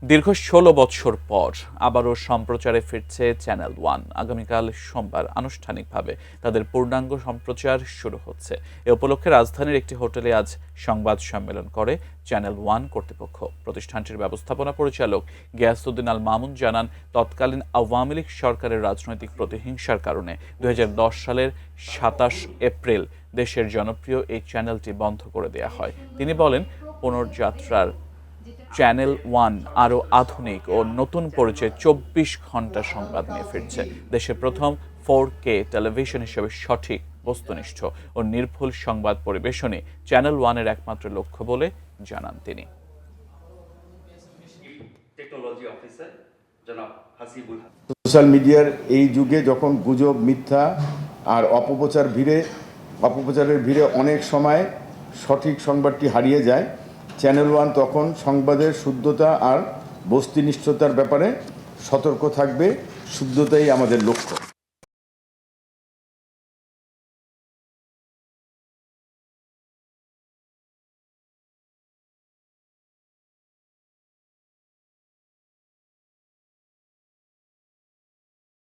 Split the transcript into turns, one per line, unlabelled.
দীর্ঘ ১৬ বছর পর আবারও সম্প্রচারে ফিরছে চ্যানেল ওয়ান। আগামীকাল সোমবার আনুষ্ঠানিকভাবে তাদের পূর্ণাঙ্গ সম্প্রচার শুরু হচ্ছে। এ উপলক্ষে রাজধানীর একটি হোটেলে আজ সংবাদ সম্মেলন করে চ্যানেল ওয়ান কর্তৃপক্ষ। প্রতিষ্ঠানটির ব্যবস্থাপনা পরিচালক গিয়াসউদ্দিন আল মামুন জানান, তৎকালীন আওয়ামী লীগ সরকারের রাজনৈতিক প্রতিহিংসার কারণে ২০১০ সালের ২৭ এপ্রিল দেশের জনপ্রিয় এই চ্যানেলটি বন্ধ করে দেওয়া হয়। তিনি বলেন, পুনর্যাত্রার চ্যানেল ওয়ান আরও আধুনিক ও নতুন পরিচয়ে ২৪ ঘন্টা সংবাদ নিয়ে ফিরছে। দেশের প্রথম 4K টেলিভিশন হিসেবে সঠিক, বস্তুনিষ্ঠ ও নির্ভুল সংবাদ পরিবেশনই চ্যানেল ওয়ানের একমাত্র লক্ষ্য বলে জানান তিনি।
সোশ্যাল মিডিয়ার এই যুগে যখন গুজব, মিথ্যা আর অপপ্রচারের ভিড়ে অনেক সময় সঠিক সংবাদটি হারিয়ে যায়, চ্যানেল ওয়ান তখন সংবাদের শুদ্ধতা আর বস্তুনিষ্ঠতার ব্যাপারে সতর্ক থাকবে। শুদ্ধতাই আমাদের লক্ষ্য।